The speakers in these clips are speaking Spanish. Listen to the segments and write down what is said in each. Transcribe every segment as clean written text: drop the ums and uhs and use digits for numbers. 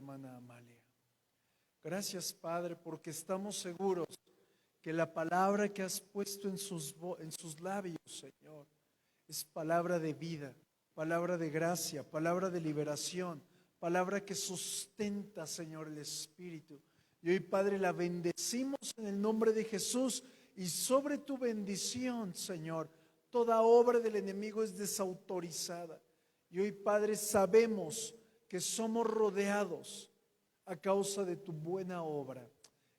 hermana Amalia. Gracias, Padre, porque estamos seguros que la palabra que has puesto en sus labios, Señor, es palabra de vida, palabra de gracia, palabra de liberación, palabra que sustenta, Señor, el Espíritu. Y hoy, Padre, la bendecimos en el nombre de Jesús, y sobre tu bendición, Señor, toda obra del enemigo es desautorizada. Y hoy, Padre, sabemos que somos rodeados a causa de tu buena obra.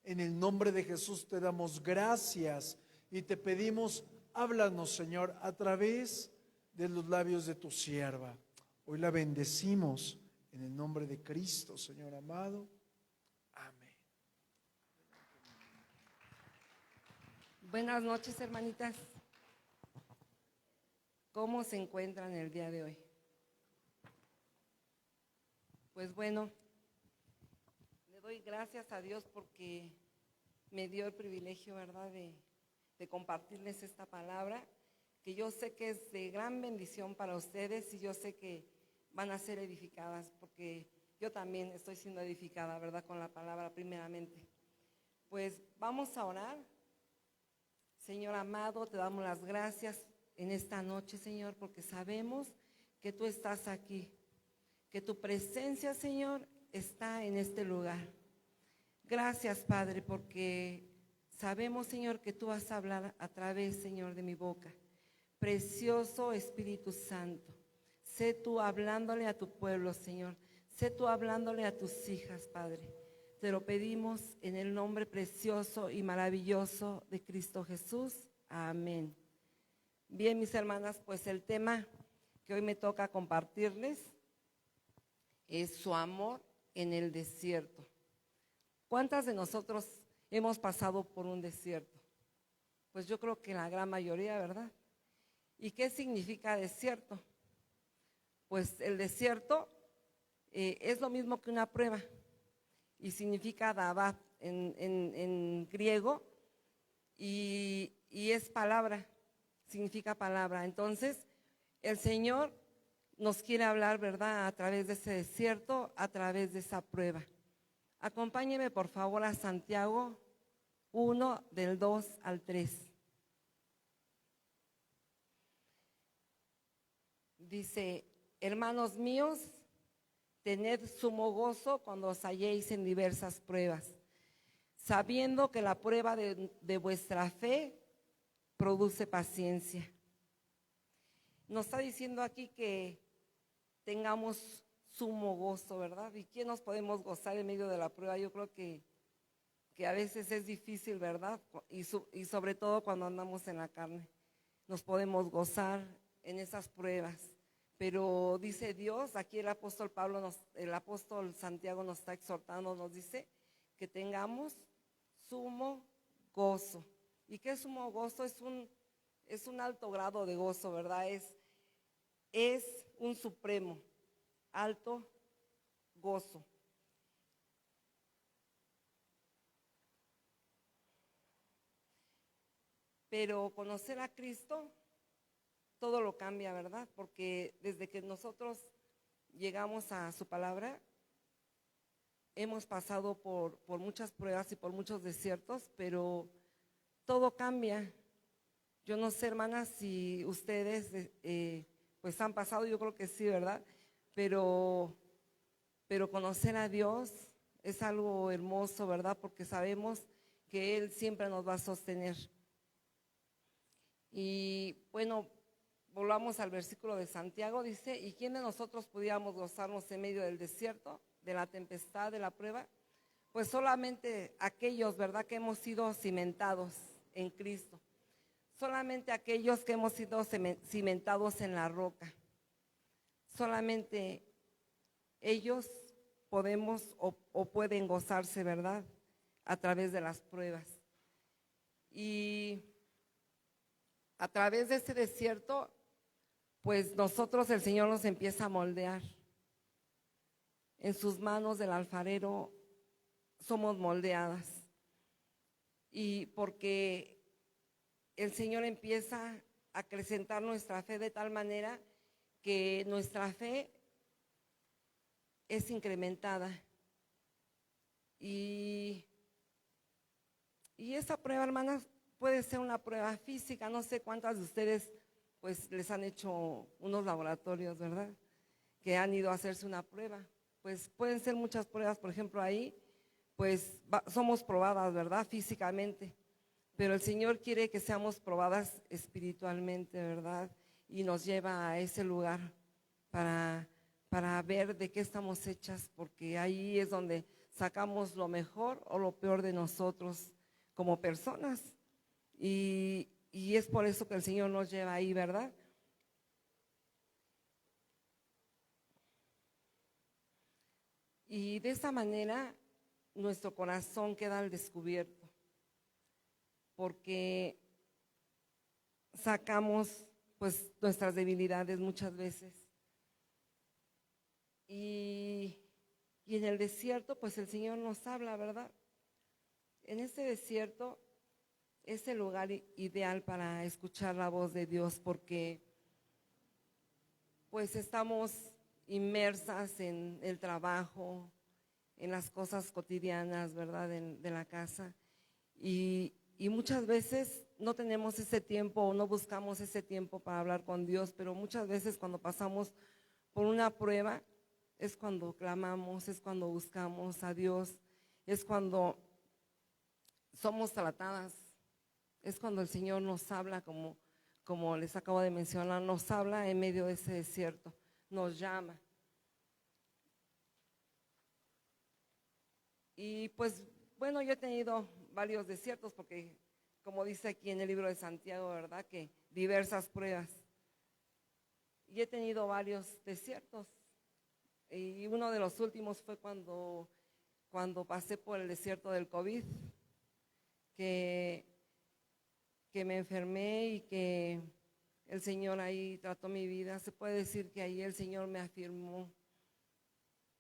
En el nombre de Jesús te damos gracias y te pedimos, háblanos, Señor, a través de los labios de tu sierva. Hoy la bendecimos en el nombre de Cristo, Señor amado. Amén. Buenas noches, hermanitas. ¿Cómo se encuentran el día de hoy? Pues bueno, le doy gracias a Dios porque me dio el privilegio, ¿verdad?, de compartirles esta palabra, que yo sé que es de gran bendición para ustedes y yo sé que van a ser edificadas, porque yo también estoy siendo edificada, ¿verdad?, con la palabra primeramente. Pues vamos a orar. Señor amado, te damos las gracias en esta noche, Señor, porque sabemos que tú estás aquí, que tu presencia, Señor, está en este lugar. Gracias, Padre, porque sabemos, Señor, que tú vas a hablar a través, Señor, de mi boca. Precioso Espíritu Santo, sé tú hablándole a tu pueblo, Señor. Sé tú hablándole a tus hijas, Padre. Te lo pedimos en el nombre precioso y maravilloso de Cristo Jesús. Amén. Bien, mis hermanas, pues el tema que hoy me toca compartirles es su amor en el desierto. ¿Cuántas de nosotros hemos pasado por un desierto? Pues yo creo que la gran mayoría, ¿verdad? ¿Y qué significa desierto? Pues el desierto es lo mismo que una prueba y significa dabat en griego y es palabra, significa palabra. Entonces, el Señor nos quiere hablar, ¿verdad?, a través de ese desierto, a través de esa prueba. Acompáñeme por favor a Santiago 1, del 2 al 3. Dice: hermanos míos, tened sumo gozo cuando os halléis en diversas pruebas, sabiendo que la prueba de vuestra fe produce paciencia. Nos está diciendo aquí que tengamos sumo gozo, ¿verdad? ¿Y quién nos podemos gozar en medio de la prueba? Yo creo que a veces es difícil, ¿verdad? Y sobre todo cuando andamos en la carne, nos podemos gozar en esas pruebas. Pero dice Dios, aquí el apóstol Santiago nos está exhortando, nos dice que tengamos sumo gozo. ¿Y qué es sumo gozo? Es un alto grado de gozo, ¿verdad? Es un supremo, alto gozo. Pero conocer a Cristo todo lo cambia, ¿verdad? Porque desde que nosotros llegamos a su palabra, hemos pasado por muchas pruebas y por muchos desiertos, pero todo cambia. Yo no sé, hermanas, si ustedes pues han pasado, yo creo que sí, ¿verdad? Pero conocer a Dios es algo hermoso, ¿verdad? Porque sabemos que Él siempre nos va a sostener. Y bueno, volvamos al versículo de Santiago, dice: ¿y quién de nosotros pudiéramos gozarnos en medio del desierto, de la tempestad, de la prueba? Pues solamente aquellos, ¿verdad?, que hemos sido cimentados en Cristo. Solamente aquellos que hemos sido cimentados en la roca. Solamente ellos podemos o pueden gozarse, ¿verdad?, a través de las pruebas. Y a través de ese desierto, pues nosotros, el Señor nos empieza a moldear. En sus manos del alfarero somos moldeadas. Y porque el Señor empieza a acrecentar nuestra fe de tal manera que nuestra fe es incrementada. Y esa prueba, hermanas, puede ser una prueba física. No sé cuántas de ustedes pues les han hecho unos laboratorios, ¿verdad? Que han ido a hacerse una prueba. Pues pueden ser muchas pruebas, por ejemplo, ahí pues somos probadas, ¿verdad? Físicamente. Pero el Señor quiere que seamos probadas espiritualmente, ¿verdad? Y nos lleva a ese lugar para ver de qué estamos hechas, porque ahí es donde sacamos lo mejor o lo peor de nosotros como personas. Y es por eso que el Señor nos lleva ahí, ¿verdad? Y de esa manera nuestro corazón queda al descubierto, porque sacamos pues nuestras debilidades muchas veces. Y en el desierto pues el Señor nos habla, ¿verdad? En este desierto es el lugar ideal para escuchar la voz de Dios, porque pues estamos inmersas en el trabajo, en las cosas cotidianas, ¿verdad? De la casa. Y muchas veces no tenemos ese tiempo o no buscamos ese tiempo para hablar con Dios, pero muchas veces cuando pasamos por una prueba es cuando clamamos, es cuando buscamos a Dios, es cuando somos tratadas, es cuando el Señor nos habla, como les acabo de mencionar, nos habla en medio de ese desierto, nos llama. Y pues bueno, yo he tenido varios desiertos porque, como dice aquí en el libro de Santiago, ¿verdad? Que diversas pruebas. Y he tenido varios desiertos. Y uno de los últimos fue cuando pasé por el desierto del COVID, que me enfermé y que el Señor ahí trató mi vida. Se puede decir que ahí el Señor me afirmó.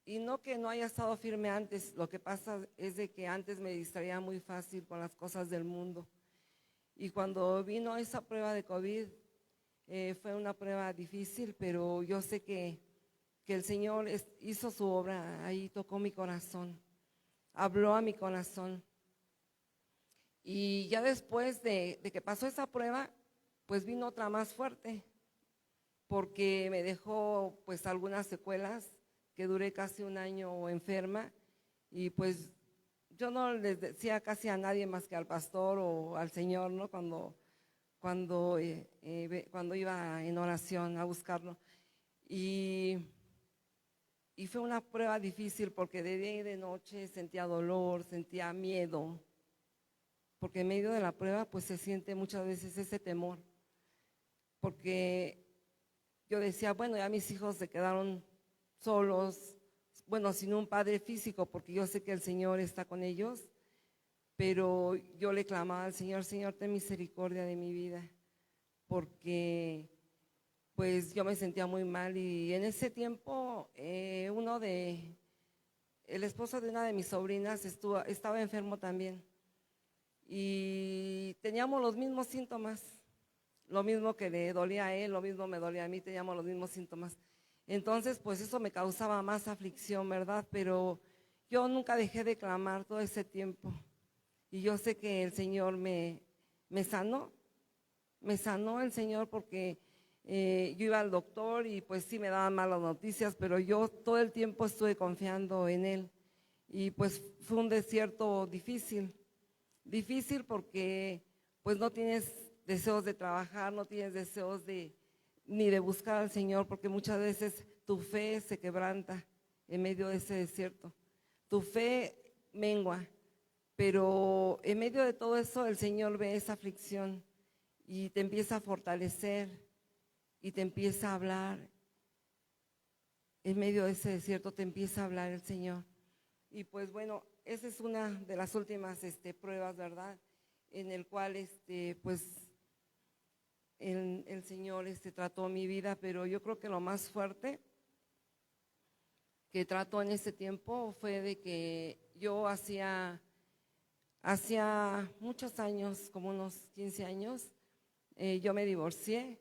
Y no que no haya estado firme antes, lo que pasa es de que antes me distraía muy fácil con las cosas del mundo. Y cuando vino esa prueba de COVID, fue una prueba difícil, pero yo sé que el Señor hizo su obra, ahí tocó mi corazón, habló a mi corazón. Y ya después de que pasó esa prueba, pues vino otra más fuerte, porque me dejó pues algunas secuelas, que duré casi un año enferma, y pues yo no les decía casi a nadie más que al pastor o al Señor, ¿no? Cuando iba en oración a buscarlo. Y fue una prueba difícil porque de día y de noche sentía dolor, sentía miedo, porque en medio de la prueba pues se siente muchas veces ese temor, porque yo decía, bueno, ya mis hijos se quedaron solos, bueno, sin un padre físico, porque yo sé que el Señor está con ellos, pero yo le clamaba al Señor, Señor, ten misericordia de mi vida, porque pues yo me sentía muy mal. Y en ese tiempo el esposo de una de mis sobrinas estaba enfermo también, y teníamos los mismos síntomas. Lo mismo que le dolía a él, lo mismo me dolía a mí, teníamos los mismos síntomas. Entonces, pues eso me causaba más aflicción, ¿verdad? Pero yo nunca dejé de clamar todo ese tiempo. Y yo sé que el Señor me sanó el Señor, porque yo iba al doctor y pues sí me daban malas noticias, pero yo todo el tiempo estuve confiando en Él. Y pues fue un desierto difícil porque pues no tienes deseos de trabajar, no tienes deseos ni de buscar al Señor, porque muchas veces tu fe se quebranta en medio de ese desierto. Tu fe mengua, pero en medio de todo eso el Señor ve esa aflicción y te empieza a fortalecer y te empieza a hablar. En medio de ese desierto te empieza a hablar el Señor. Y pues bueno, esa es una de las últimas pruebas, ¿verdad? En el cual pues el Señor trató mi vida, pero yo creo que lo más fuerte que trató en ese tiempo fue de que yo hacía muchos años, como unos 15 años, yo me divorcié.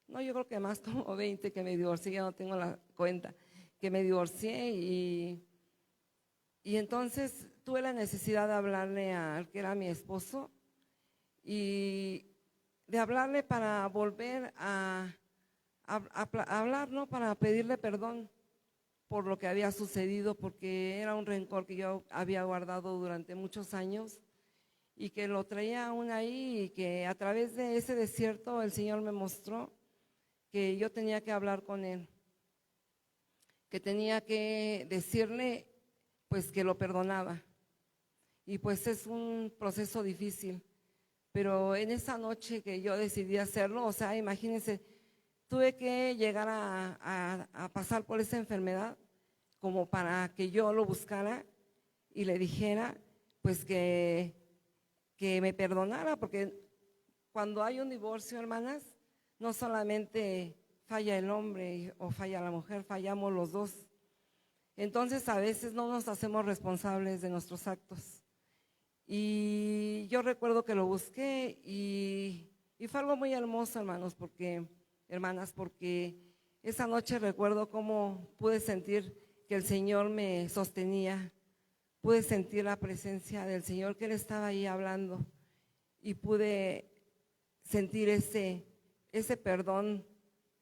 No, yo creo que más como 20 que me divorcié, ya no tengo la cuenta, que me divorcié. Y Y entonces tuve la necesidad de hablarle al que era mi esposo y de hablarle para volver a hablar, ¿no? Para pedirle perdón por lo que había sucedido, porque era un rencor que yo había guardado durante muchos años y que lo traía aún ahí, y que a través de ese desierto el Señor me mostró que yo tenía que hablar con Él, que tenía que decirle pues que lo perdonaba. Y pues es un proceso difícil, pero en esa noche que yo decidí hacerlo, o sea, imagínense, tuve que llegar a pasar por esa enfermedad como para que yo lo buscara y le dijera pues que me perdonara, porque cuando hay un divorcio, hermanas, no solamente falla el hombre o falla la mujer, fallamos los dos. Entonces a veces no nos hacemos responsables de nuestros actos. Y yo recuerdo que lo busqué y fue algo muy hermoso, hermanas, porque esa noche recuerdo cómo pude sentir que el Señor me sostenía, pude sentir la presencia del Señor, que Él estaba ahí hablando, y pude sentir ese perdón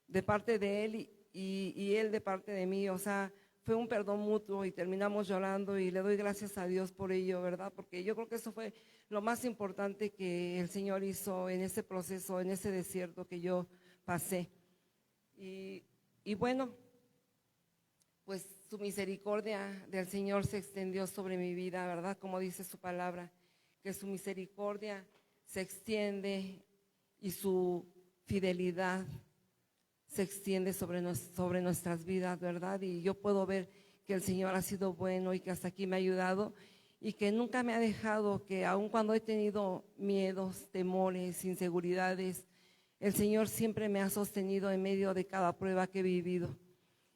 de parte de Él y Él de parte de mí. O sea, fue un perdón mutuo y terminamos llorando, y le doy gracias a Dios por ello, ¿verdad? Porque yo creo que eso fue lo más importante que el Señor hizo en ese proceso, en ese desierto que yo pasé. Y bueno, pues su misericordia del Señor se extendió sobre mi vida, ¿verdad? Como dice su palabra, que su misericordia se extiende y su fidelidad se extiende sobre nuestras vidas, ¿verdad? Y yo puedo ver que el Señor ha sido bueno y que hasta aquí me ha ayudado y que nunca me ha dejado, que aun cuando he tenido miedos, temores, inseguridades, el Señor siempre me ha sostenido en medio de cada prueba que he vivido.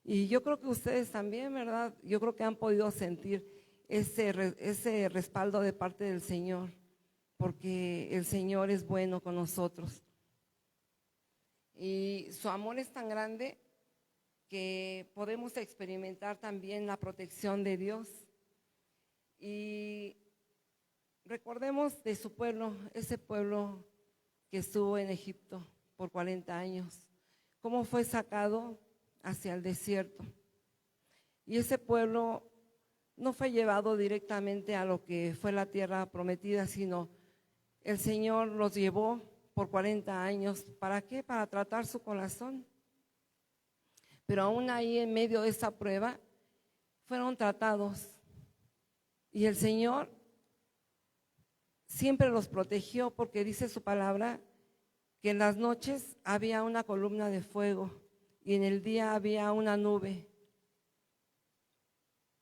Y yo creo que ustedes también, ¿verdad? Yo creo que han podido sentir ese respaldo de parte del Señor, porque el Señor es bueno con nosotros. Y su amor es tan grande que podemos experimentar también la protección de Dios. Y recordemos de su pueblo, ese pueblo que estuvo en Egipto por 40 años, cómo fue sacado hacia el desierto. Y ese pueblo no fue llevado directamente a lo que fue la tierra prometida, sino el Señor los llevó por 40 años. ¿Para qué? Para tratar su corazón. Pero aún ahí, en medio de esa prueba, fueron tratados. Y el Señor siempre los protegió, porque dice su palabra que en las noches había una columna de fuego y en el día había una nube.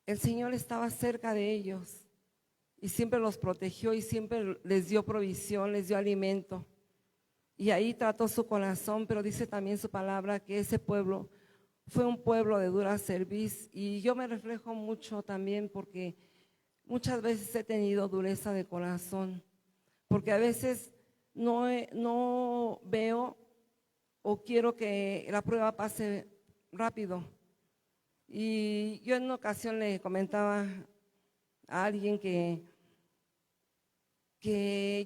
El Señor estaba cerca de ellos y siempre los protegió y siempre les dio provisión, les dio alimento. Y ahí trató su corazón, pero dice también su palabra que ese pueblo fue un pueblo de dura cerviz. Y yo me reflejo mucho también, porque muchas veces he tenido dureza de corazón, porque a veces no veo o quiero que la prueba pase rápido. Y yo en una ocasión le comentaba a alguien que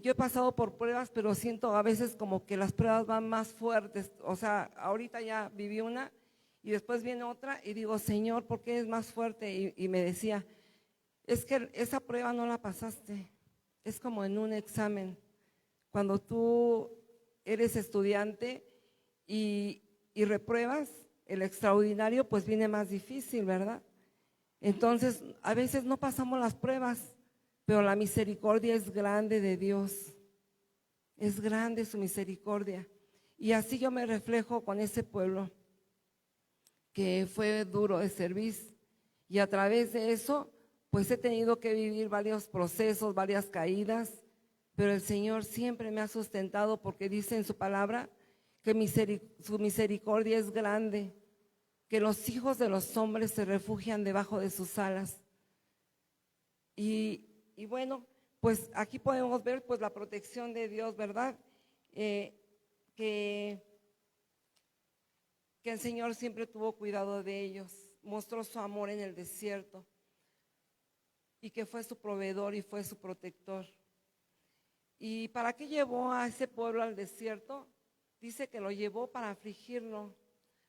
yo he pasado por pruebas, pero siento a veces como que las pruebas van más fuertes. O sea, ahorita ya viví una y después viene otra y digo, Señor, ¿por qué es más fuerte? Y me decía, es que esa prueba no la pasaste. Es como en un examen. Cuando tú eres estudiante y repruebas, el extraordinario pues viene más difícil, ¿verdad? Entonces, a veces no pasamos las pruebas, pero la misericordia es grande de Dios. Es grande su misericordia. Y así yo me reflejo con ese pueblo que fue duro de servir. Y a través de eso, pues he tenido que vivir varios procesos, varias caídas, pero el Señor siempre me ha sustentado, porque dice en su palabra que su misericordia es grande, que los hijos de los hombres se refugian debajo de sus alas. Y bueno, pues aquí podemos ver pues la protección de Dios, ¿verdad? Que el Señor siempre tuvo cuidado de ellos, mostró su amor en el desierto. y que fue su proveedor y fue su protector. ¿Y para qué llevó a ese pueblo al desierto? Dice que lo llevó para afligirlo,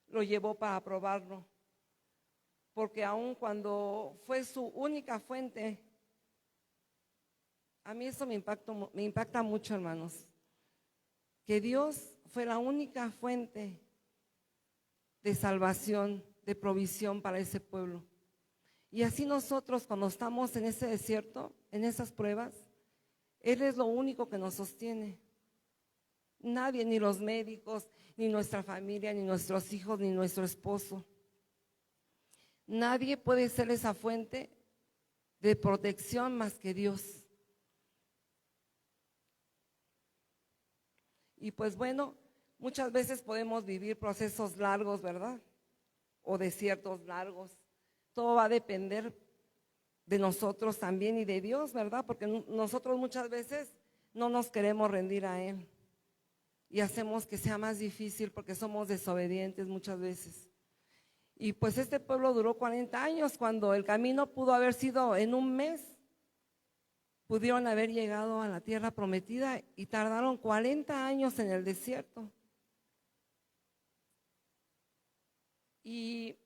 lo llevó para probarlo, porque aun cuando fue su única fuente, a mí eso me impacta mucho, hermanos, que Dios fue la única fuente de salvación, de provisión para ese pueblo. Y así nosotros cuando estamos en ese desierto, en esas pruebas, Él es lo único que nos sostiene. Nadie, ni los médicos, ni nuestra familia, ni nuestros hijos, ni nuestro esposo. Nadie puede ser esa fuente de protección más que Dios. Y pues bueno, muchas veces podemos vivir procesos largos, ¿verdad? O desiertos largos. Todo va a depender de nosotros también y de Dios, ¿verdad? Porque nosotros muchas veces no nos queremos rendir a Él y hacemos que sea más difícil porque somos desobedientes muchas veces. Y pues este pueblo duró 40 años, cuando el camino pudo haber sido en un mes. Pudieron haber llegado a la tierra prometida y tardaron 40 años en el desierto. Y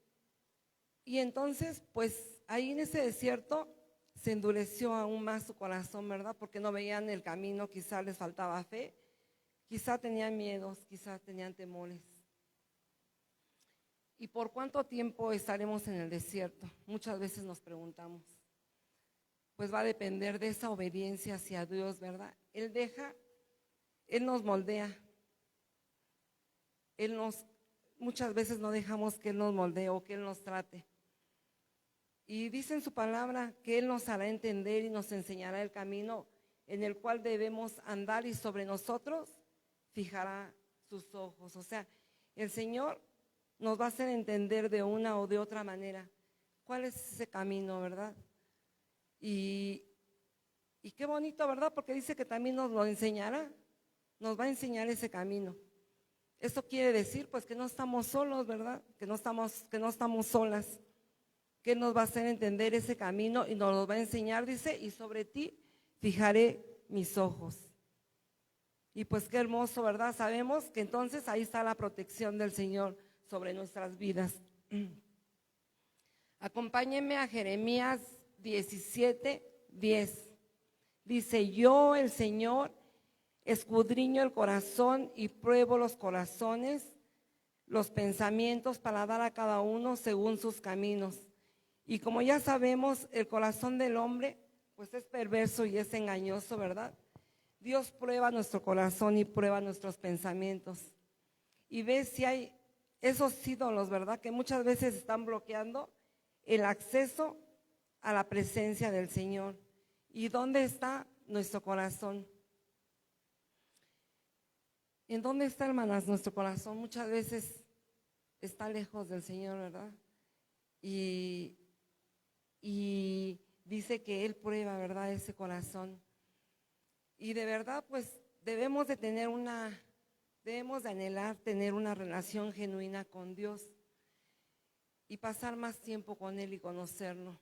entonces, pues ahí en ese desierto se endureció aún más su corazón, ¿verdad? Porque no veían el camino, quizá les faltaba fe, quizá tenían miedos, quizá tenían temores. ¿Y por cuánto tiempo estaremos en el desierto? Muchas veces nos preguntamos. Pues va a depender de esa obediencia hacia Dios, ¿verdad? Él nos moldea. Muchas veces no dejamos que Él nos moldee o que Él nos trate. Y dice en su palabra que Él nos hará entender y nos enseñará el camino en el cual debemos andar, y sobre nosotros fijará sus ojos. O sea, el Señor nos va a hacer entender de una o de otra manera cuál es ese camino, ¿verdad? Y qué bonito, ¿verdad? Porque dice que también nos lo enseñará, nos va a enseñar ese camino. Esto quiere decir pues que no estamos solos, ¿verdad? Que no estamos solas, que Él nos va a hacer entender ese camino y nos lo va a enseñar, dice, y sobre ti fijaré mis ojos. Y pues qué hermoso, ¿verdad? Sabemos que entonces ahí está la protección del Señor sobre nuestras vidas. Acompáñenme a Jeremías 17:10. Dice: yo, el Señor, escudriño el corazón y pruebo los corazones, los pensamientos, para dar a cada uno según sus caminos. Y como ya sabemos, el corazón del hombre pues es perverso y es engañoso, ¿verdad? Dios prueba nuestro corazón y prueba nuestros pensamientos y ve si hay esos ídolos, ¿verdad? Que muchas veces están bloqueando el acceso a la presencia del Señor. ¿Y dónde está nuestro corazón? ¿En dónde está, hermanas, nuestro corazón? Muchas veces está lejos del Señor, ¿verdad? Y dice que Él prueba, ¿verdad?, ese corazón. Y de verdad, pues debemos de anhelar tener una relación genuina con Dios y pasar más tiempo con Él y conocerlo.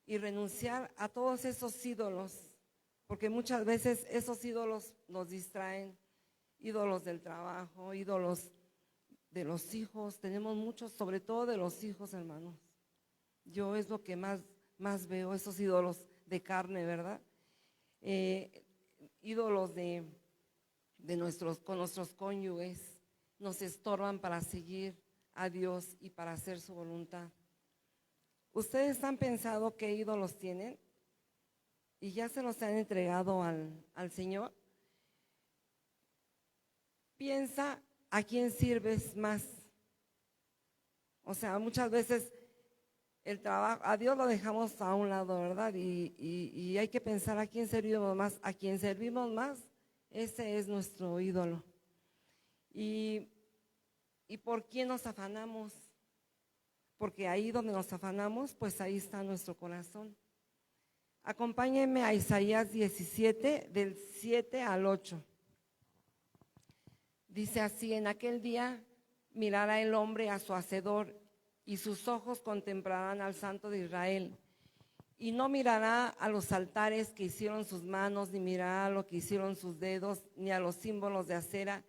Y renunciar a todos esos ídolos, porque muchas veces esos ídolos nos distraen, ídolos del trabajo, ídolos de los hijos. Tenemos muchos, sobre todo de los hijos, hermanos. Yo es lo que más veo, esos ídolos de carne, ¿verdad? Ídolos con nuestros cónyuges, nos estorban para seguir a Dios y para hacer su voluntad. ¿Ustedes han pensado qué ídolos tienen? ¿Y ya se los han entregado al Señor? Piensa a quién sirves más. O sea, muchas veces el trabajo, a Dios lo dejamos a un lado, ¿verdad? Y hay que pensar a quién servimos más. A quien servimos más, ese es nuestro ídolo. ¿Y por quién nos afanamos? Porque ahí donde nos afanamos, pues ahí está nuestro corazón. Acompáñenme a Isaías 17, del 7 al 8. Dice así: en aquel día mirará el hombre a su hacedor, y sus ojos contemplarán al Santo de Israel. y no mirará a los altares que hicieron sus manos, ni mirará a lo que hicieron sus dedos, ni a los símbolos de acera,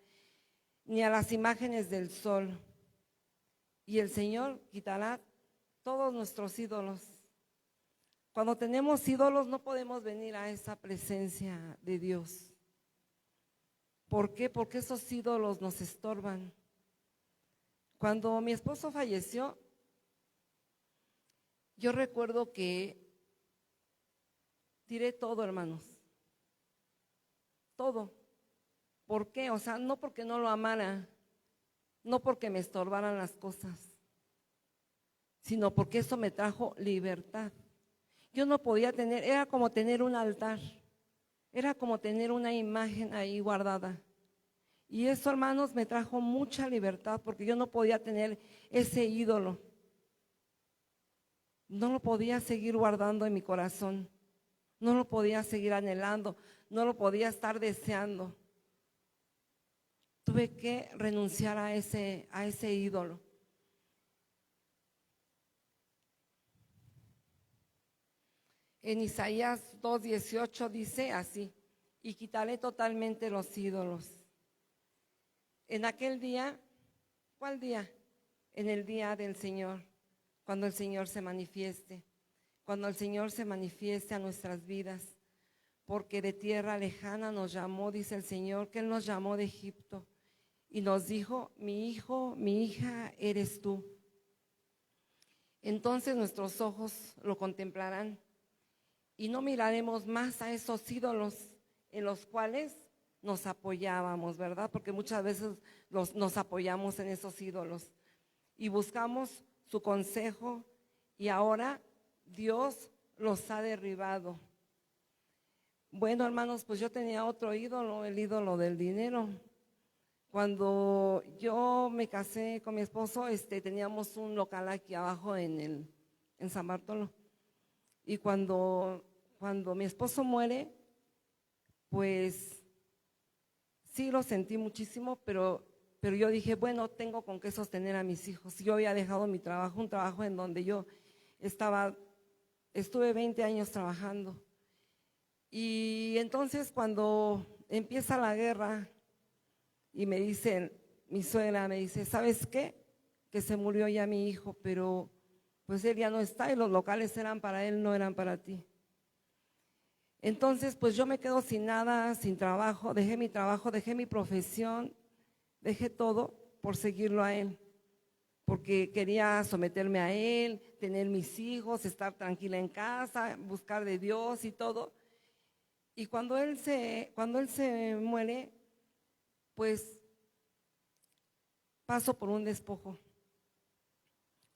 ni a las imágenes del sol. Y el Señor quitará todos nuestros ídolos. Cuando tenemos ídolos no podemos venir a esa presencia de Dios. ¿Por qué? Porque esos ídolos nos estorban. Cuando mi esposo falleció, yo recuerdo que tiré todo, hermanos. Todo. ¿Por qué? O sea, no porque no lo amara, no porque me estorbaran las cosas, sino porque eso me trajo libertad. Yo no podía tener, era como tener un altar, era como tener una imagen ahí guardada. Y eso, hermanos, me trajo mucha libertad porque yo no podía tener ese ídolo. No lo podía seguir guardando en mi corazón, no lo podía seguir anhelando, no lo podía estar deseando. Tuve que renunciar a ese ídolo. En Isaías 2:18 dice así: y quitaré totalmente los ídolos. En aquel día, ¿cuál día? En el día del Señor, cuando el Señor se manifieste, cuando el Señor se manifieste a nuestras vidas, porque de tierra lejana nos llamó, dice el Señor, que Él nos llamó de Egipto y nos dijo: mi hijo, mi hija eres tú. Entonces nuestros ojos lo contemplarán y no miraremos más a esos ídolos en los cuales nos apoyábamos, ¿verdad? Porque muchas veces nos apoyamos en esos ídolos y buscamos su consejo, y ahora Dios los ha derribado. Bueno, hermanos, pues yo tenía otro ídolo, el ídolo del dinero. Cuando yo me casé con mi esposo, teníamos un local aquí abajo en San Bartolo. Y cuando mi esposo muere, pues sí lo sentí muchísimo, pero yo dije, bueno, tengo con qué sostener a mis hijos. Yo había dejado mi trabajo, un trabajo en donde yo estuve 20 años trabajando. Y entonces cuando empieza la guerra y me dicen, mi suegra me dice, ¿sabes qué? Que se murió ya mi hijo, pero pues él ya no está y los locales eran para él, no eran para ti. Entonces pues yo me quedo sin nada, sin trabajo, dejé mi trabajo, dejé mi profesión, dejé todo por seguirlo a él, porque quería someterme a él, tener mis hijos, estar tranquila en casa, buscar de Dios y todo. Y cuando él se muere, pues paso por un despojo.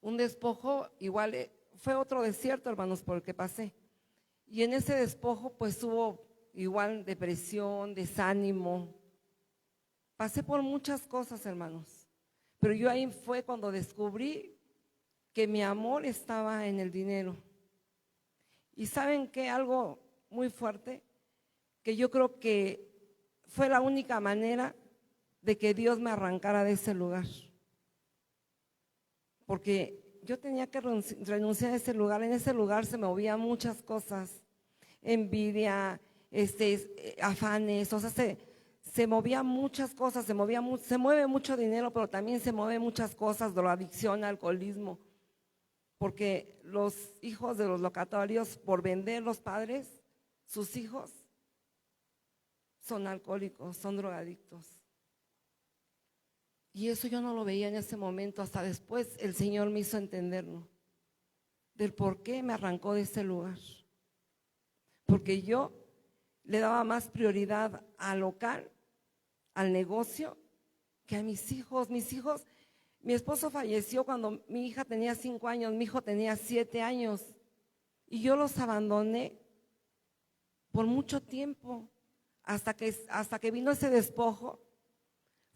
Un despojo igual, fue otro desierto, hermanos, por el que pasé. Y en ese despojo pues hubo igual depresión, desánimo. Pasé por muchas cosas, hermanos. Pero yo ahí fue cuando descubrí que mi amor estaba en el dinero. Y ¿saben qué? Algo muy fuerte, que yo creo que fue la única manera de que Dios me arrancara de ese lugar. Porque yo tenía que renunciar a ese lugar. En ese lugar se movían muchas cosas, envidia, afanes, o sea, se movían muchas cosas, se mueve mucho dinero, pero también se mueven muchas cosas, drogadicción, alcoholismo, porque los hijos de los locatorios, por vender los padres, sus hijos son alcohólicos, son drogadictos. Y eso yo no lo veía en ese momento, hasta después el Señor me hizo entenderlo, del por qué me arrancó de ese lugar. Porque yo le daba más prioridad al local, al negocio, que a mis hijos. Mi esposo falleció cuando mi hija tenía 5 años, mi hijo tenía 7 años, y yo los abandoné por mucho tiempo, hasta que vino ese despojo.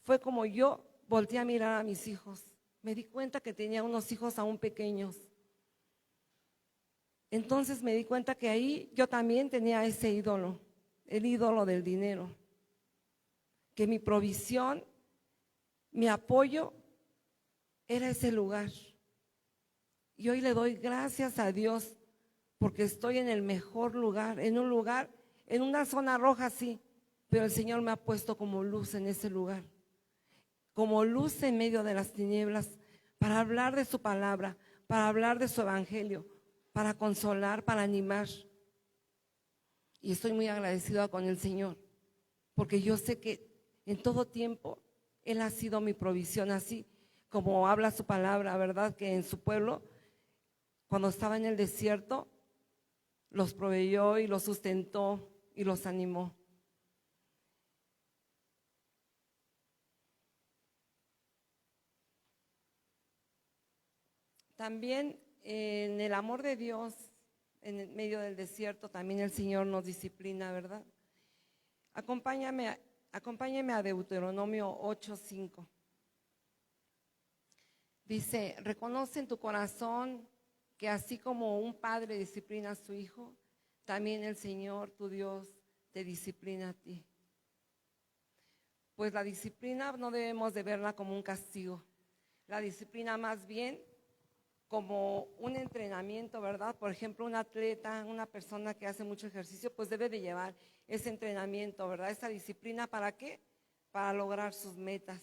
Fue como yo volteé a mirar a mis hijos, me di cuenta que tenía unos hijos aún pequeños. Entonces me di cuenta que ahí yo también tenía ese ídolo, el ídolo del dinero, que mi provisión, mi apoyo era ese lugar. Y hoy le doy gracias a Dios porque estoy en el mejor lugar, en una zona roja, sí, pero el Señor me ha puesto como luz en ese lugar, como luz en medio de las tinieblas, para hablar de su palabra, para hablar de su evangelio, para consolar, para animar. Y estoy muy agradecida con el Señor, porque yo sé que en todo tiempo Él ha sido mi provisión, así como habla su palabra, ¿verdad? Que en su pueblo, cuando estaba en el desierto, los proveyó y los sustentó y los animó. También en el amor de Dios, en el medio del desierto, también el Señor nos disciplina, ¿verdad? Acompáñame a Deuteronomio 8:5. Dice: reconoce en tu corazón que así como un padre disciplina a su hijo, también el Señor tu Dios te disciplina a ti. Pues la disciplina no debemos de verla como un castigo, la disciplina más bien como un entrenamiento, ¿verdad? Por ejemplo, un atleta, una persona que hace mucho ejercicio, pues debe de llevar ese entrenamiento, ¿verdad? Esa disciplina, ¿para qué? Para lograr sus metas.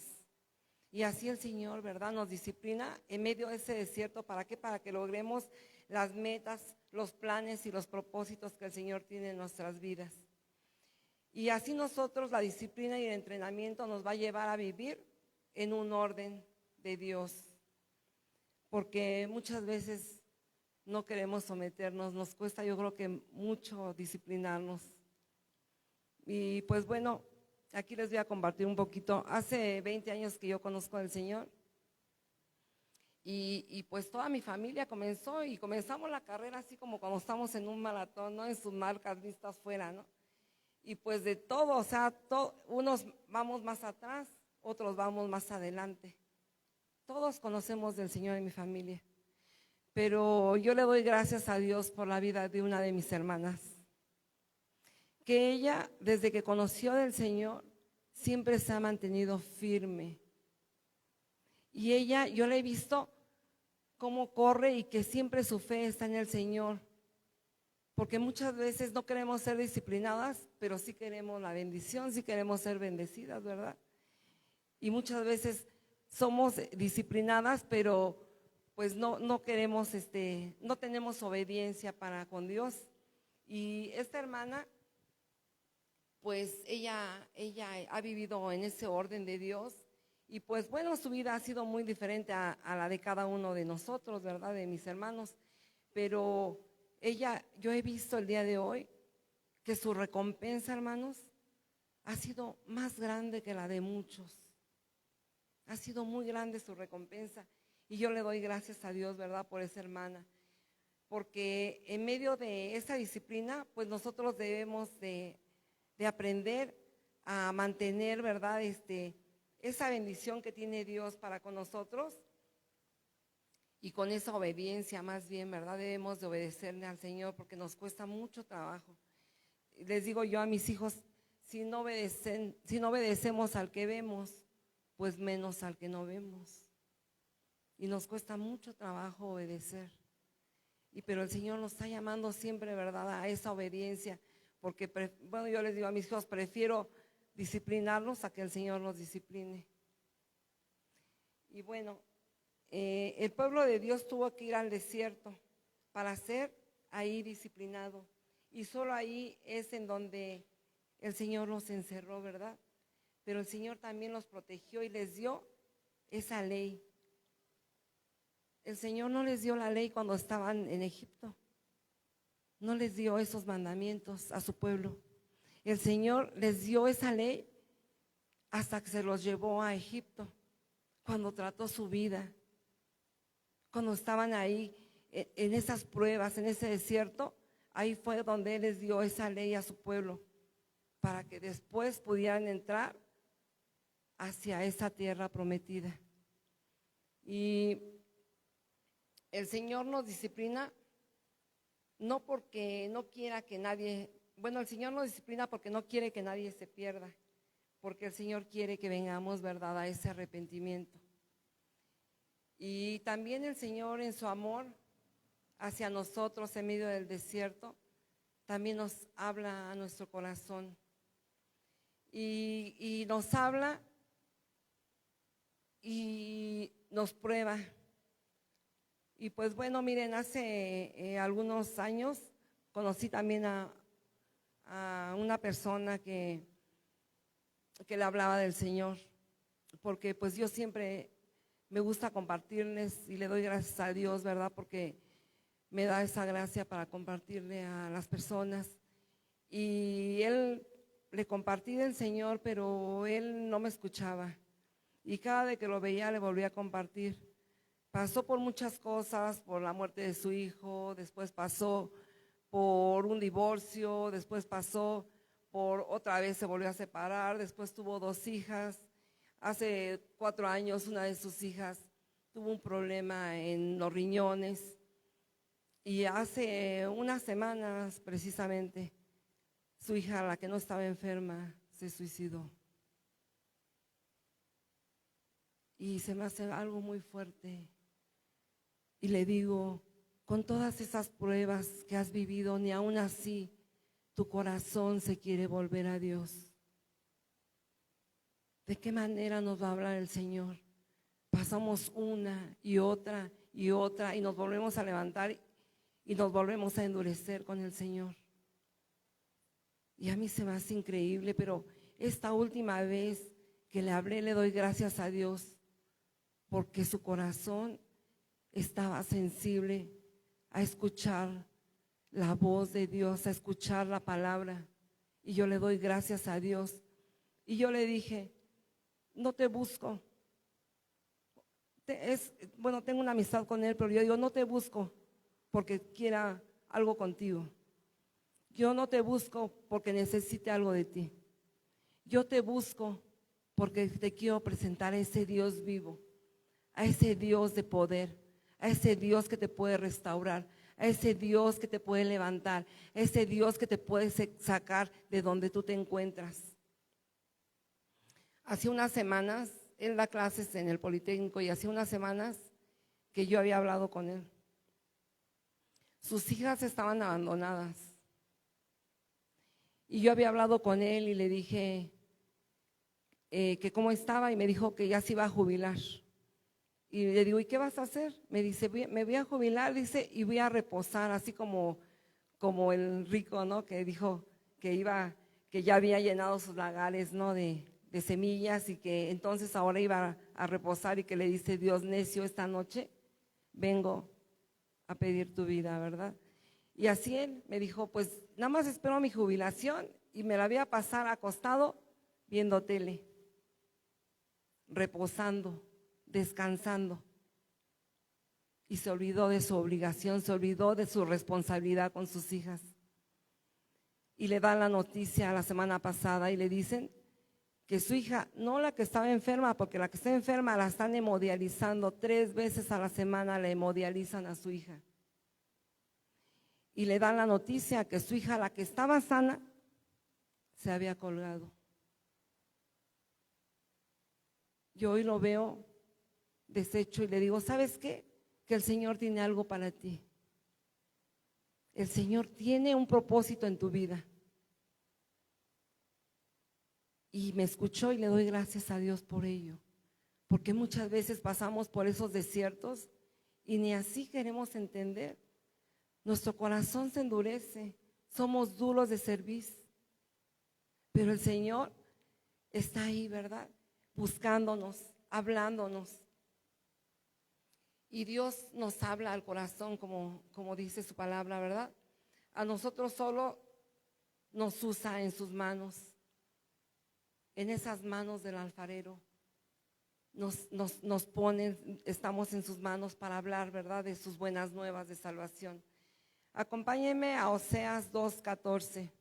Y así el Señor, ¿verdad? Nos disciplina en medio de ese desierto, ¿para qué? Para que logremos las metas, los planes y los propósitos que el Señor tiene en nuestras vidas. Y así nosotros, la disciplina y el entrenamiento nos va a llevar a vivir en un orden de Dios. Porque muchas veces no queremos someternos, nos cuesta, yo creo que mucho disciplinarnos. Y pues bueno, aquí les voy a compartir un poquito. Hace 20 años que yo conozco al Señor y pues toda mi familia comenzamos la carrera así como cuando estamos en un maratón, ¿no? En sus marcas listas fuera, ¿no? Y pues de todo, o sea, unos vamos más atrás, otros vamos más adelante. Todos conocemos del Señor en mi familia, pero yo le doy gracias a Dios por la vida de una de mis hermanas, que ella, desde que conoció del Señor, siempre se ha mantenido firme. Y ella, yo la he visto cómo corre y que siempre su fe está en el Señor, porque muchas veces no queremos ser disciplinadas, pero sí queremos la bendición, sí queremos ser bendecidas, ¿verdad? Y muchas veces somos disciplinadas, pero pues no queremos, no tenemos obediencia para con Dios. Y esta hermana, pues ella ha vivido en ese orden de Dios y pues bueno, su vida ha sido muy diferente a la de cada uno de nosotros, ¿verdad? De mis hermanos. Pero yo he visto el día de hoy que su recompensa, hermanos, ha sido más grande que la de muchos. Ha sido muy grande su recompensa y yo le doy gracias a Dios, ¿verdad? Por esa hermana, porque en medio de esa disciplina, pues nosotros debemos de aprender a mantener, ¿verdad? Esa bendición que tiene Dios para con nosotros y con esa obediencia más bien, ¿verdad? Debemos de obedecerle al Señor porque nos cuesta mucho trabajo. Les digo yo a mis hijos, si no obedecemos al que vemos, pues menos al que no vemos. Y nos cuesta mucho trabajo obedecer. Pero el Señor nos está llamando siempre, ¿verdad?, a esa obediencia. Porque, bueno, yo les digo a mis hijos, prefiero disciplinarlos a que el Señor los discipline. Y bueno, el pueblo de Dios tuvo que ir al desierto para ser ahí disciplinado. Y solo ahí es en donde el Señor los encerró, ¿verdad? Pero el Señor también los protegió y les dio esa ley. El Señor no les dio la ley cuando estaban en Egipto. No les dio esos mandamientos a su pueblo. El Señor les dio esa ley hasta que se los llevó a Egipto, cuando trató su vida, cuando estaban ahí en esas pruebas, en ese desierto. Ahí fue donde Él les dio esa ley a su pueblo, para que después pudieran entrar hacia esa tierra prometida. Y el Señor nos disciplina no porque no quiera que nadie, bueno, el Señor nos disciplina porque no quiere que nadie se pierda, porque el Señor quiere que vengamos, ¿verdad?, a ese arrepentimiento. Y también el Señor en su amor hacia nosotros en medio del desierto, también nos habla a nuestro corazón. Y nos habla y nos prueba. Y pues bueno, miren, hace algunos años conocí también a una persona que le hablaba del Señor, porque pues yo siempre me gusta compartirles y le doy gracias a Dios, ¿verdad? Porque me da esa gracia para compartirle a las personas. Y él le compartí del Señor, pero él no me escuchaba. Y cada vez que lo veía le volvía a compartir. Pasó por muchas cosas, por la muerte de su hijo, después pasó por un divorcio, después pasó por otra vez se volvió a separar, después tuvo 2 hijas. Hace 4 años una de sus hijas tuvo un problema en los riñones y hace unas semanas precisamente su hija, la que no estaba enferma, se suicidó. Y se me hace algo muy fuerte. Y le digo, con todas esas pruebas que has vivido, ni aún así tu corazón se quiere volver a Dios. ¿De qué manera nos va a hablar el Señor? Pasamos una y otra y otra y nos volvemos a levantar y nos volvemos a endurecer con el Señor. Y a mí se me hace increíble, pero esta última vez que le hablé le doy gracias a Dios porque su corazón estaba sensible a escuchar la voz de Dios, a escuchar la palabra. Y yo le doy gracias a Dios. Y yo le dije, no te busco. Bueno, tengo una amistad con él, pero yo digo, no te busco porque quiera algo contigo. Yo no te busco porque necesite algo de ti. Yo te busco porque te quiero presentar a ese Dios vivo, a ese Dios de poder, a ese Dios que te puede restaurar, a ese Dios que te puede levantar, a ese Dios que te puede sacar de donde tú te encuentras. Hace unas semanas, él da clases en el Politécnico y hace unas semanas que yo había hablado con él. Sus hijas estaban abandonadas. Y yo había hablado con él y le dije que cómo estaba y me dijo que ya se iba a jubilar. Y le digo, ¿y qué vas a hacer? Me dice, me voy a jubilar, dice, y voy a reposar, así como el rico, ¿no? Que dijo que ya había llenado sus lagares, ¿no? De semillas y que entonces ahora iba a reposar y que le dice Dios, necio, esta noche vengo a pedir tu vida, ¿verdad? Y así él me dijo, pues nada más espero mi jubilación y me la voy a pasar acostado viendo tele, reposando, descansando. Y se olvidó de su obligación, se olvidó de su responsabilidad con sus hijas. Y le dan la noticia la semana pasada y le dicen que su hija, no la que estaba enferma, porque la que está enferma la están hemodializando, 3 veces a la semana le hemodializan a su hija. Y le dan la noticia que su hija, la que estaba sana, se había colgado. Yo hoy lo veo deshecho y le digo, ¿sabes qué? Que el Señor tiene algo para ti. El Señor tiene un propósito en tu vida. Y me escuchó y le doy gracias a Dios por ello. Porque muchas veces pasamos por esos desiertos y ni así queremos entender. Nuestro corazón se endurece, somos duros de cerviz. Pero el Señor está ahí, ¿verdad? Buscándonos, hablándonos. Y Dios nos habla al corazón, como dice su palabra, ¿verdad? A nosotros solo nos usa en sus manos, en esas manos del alfarero. Nos ponen, estamos en sus manos para hablar, ¿verdad? De sus buenas nuevas de salvación. Acompáñenme a Oseas 2:14.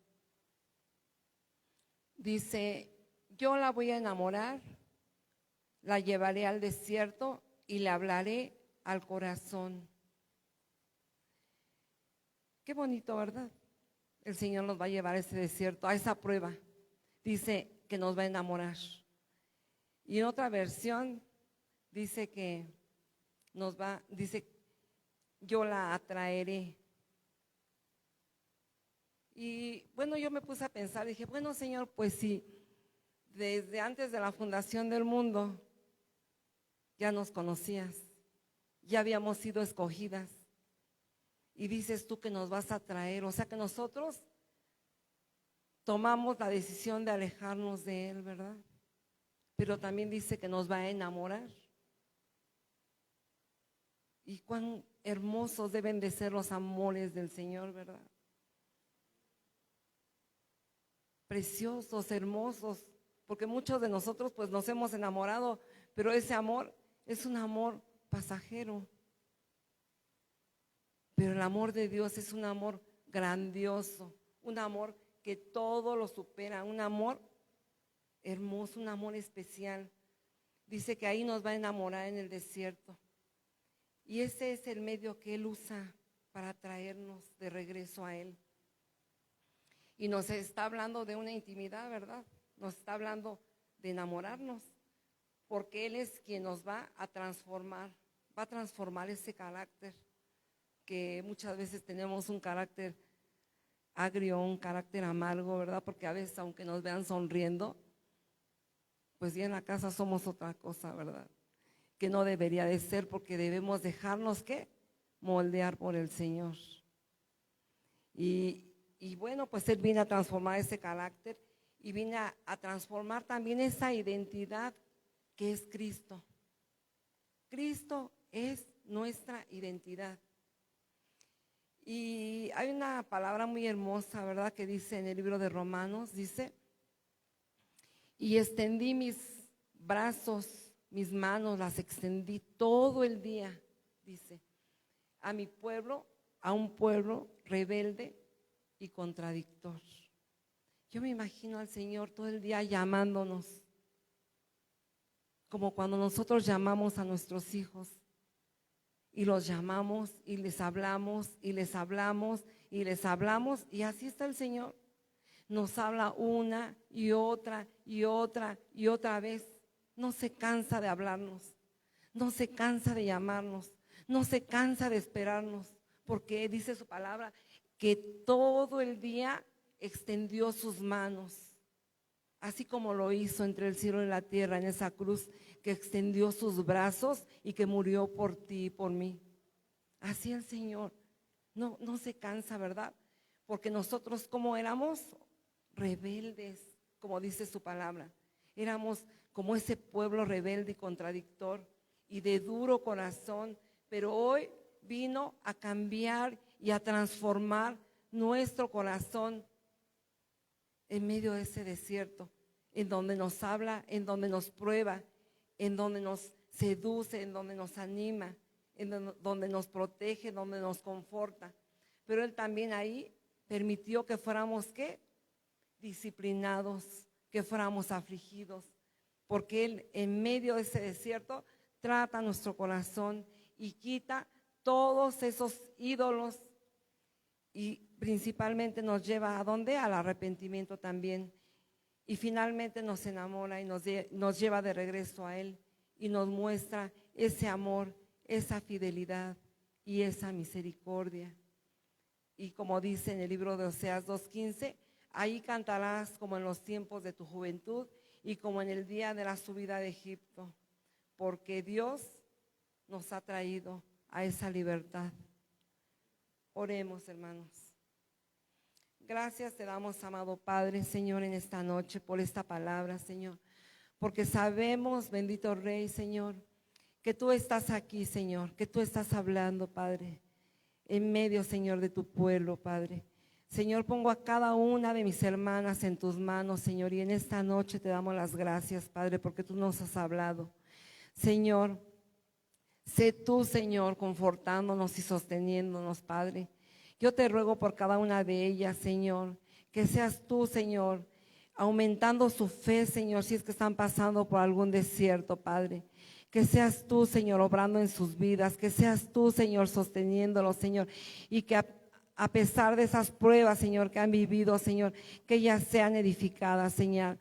Dice, yo la voy a enamorar, la llevaré al desierto y le hablaré al corazón. Qué bonito, ¿verdad? El Señor nos va a llevar a ese desierto, a esa prueba. Dice que nos va a enamorar. Y en otra versión dice que yo la atraeré. Y bueno, yo me puse a pensar, dije, bueno, Señor, pues sí, desde antes de la fundación del mundo ya nos conocías, ya habíamos sido escogidas. Y dices tú que nos vas a traer, o sea que nosotros tomamos la decisión de alejarnos de Él, ¿verdad? Pero también dice que nos va a enamorar. Y cuán hermosos deben de ser los amores del Señor, ¿verdad? Preciosos, hermosos, porque muchos de nosotros pues nos hemos enamorado, pero ese amor es un amor pasajero. Pero el amor de Dios es un amor grandioso, un amor que todo lo supera, un amor hermoso, un amor especial. Dice que ahí nos va a enamorar en el desierto. Y ese es el medio que Él usa para traernos de regreso a Él. Y nos está hablando de una intimidad, ¿verdad? Nos está hablando de enamorarnos, porque Él es quien nos va a transformar ese carácter, que muchas veces tenemos un carácter agrio, un carácter amargo, ¿verdad? Porque a veces, aunque nos vean sonriendo, pues ya en la casa somos otra cosa, ¿verdad? Que no debería de ser, porque debemos dejarnos, ¿qué? Moldear por el Señor. Y bueno, pues Él viene a transformar ese carácter y viene a transformar también esa identidad que es Cristo. Cristo es nuestra identidad. Y hay una palabra muy hermosa, ¿verdad? Que dice en el libro de Romanos, dice, y extendí mis brazos, mis manos, las extendí todo el día, dice, a mi pueblo, a un pueblo rebelde y contradictor. Yo me imagino al Señor todo el día llamándonos, como cuando nosotros llamamos a nuestros hijos. Y los llamamos y les hablamos y les hablamos y les hablamos, y así está el Señor. Nos habla una y otra y otra y otra vez. No se cansa de hablarnos, no se cansa de llamarnos, no se cansa de esperarnos, porque dice su palabra que todo el día extendió sus manos, así como lo hizo entre el cielo y la tierra en esa cruz, que extendió sus brazos y que murió por ti y por mí. Así el Señor no se cansa, ¿verdad? Porque nosotros, como éramos rebeldes, como dice su palabra, éramos como ese pueblo rebelde y contradictor y de duro corazón, pero hoy vino a cambiar y a transformar nuestro corazón en medio de ese desierto, en donde nos habla, en donde nos prueba, en donde nos seduce, en donde nos anima, en donde nos protege, donde nos conforta. Pero Él también ahí permitió que fuéramos, ¿qué? Disciplinados, que fuéramos afligidos, porque Él en medio de ese desierto trata nuestro corazón y quita todos esos ídolos, y principalmente nos lleva ¿a dónde? Al arrepentimiento también. Y finalmente nos enamora y nos lleva de regreso a Él y nos muestra ese amor, esa fidelidad y esa misericordia. Y como dice en el libro de Oseas 2:15, ahí cantarás como en los tiempos de tu juventud y como en el día de la subida de Egipto, porque Dios nos ha traído a esa libertad. Oremos, hermanos. Gracias te damos, amado Padre, Señor, en esta noche por esta palabra, Señor, porque sabemos, bendito Rey, Señor, que tú estás aquí, Señor, que tú estás hablando, Padre, en medio, Señor, de tu pueblo, Padre. Señor, pongo a cada una de mis hermanas en tus manos, Señor, y en esta noche te damos las gracias, Padre, porque tú nos has hablado. Señor, sé tú, Señor, confortándonos y sosteniéndonos, Padre. Yo te ruego por cada una de ellas, Señor, que seas tú, Señor, aumentando su fe, Señor, si es que están pasando por algún desierto, Padre. Que seas tú, Señor, obrando en sus vidas, que seas tú, Señor, sosteniéndolos, Señor, y que a pesar de esas pruebas, Señor, que han vivido, Señor, que ellas sean edificadas, Señor,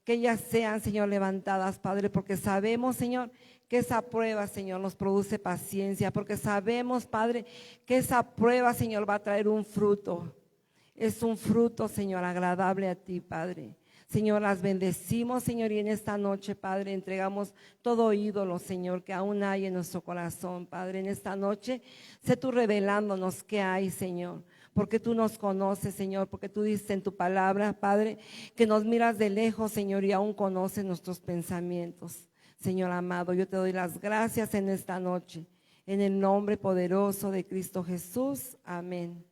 que ellas sean, Señor, levantadas, Padre, porque sabemos, Señor, que esa prueba, Señor, nos produce paciencia, porque sabemos, Padre, que esa prueba, Señor, va a traer un fruto. Es un fruto, Señor, agradable a ti, Padre. Señor, las bendecimos, Señor, y en esta noche, Padre, entregamos todo ídolo, Señor, que aún hay en nuestro corazón, Padre. En esta noche, sé tú revelándonos qué hay, Señor, porque tú nos conoces, Señor, porque tú dices en tu palabra, Padre, que nos miras de lejos, Señor, y aún conoces nuestros pensamientos. Señor amado, yo te doy las gracias en esta noche, en el nombre poderoso de Cristo Jesús. Amén.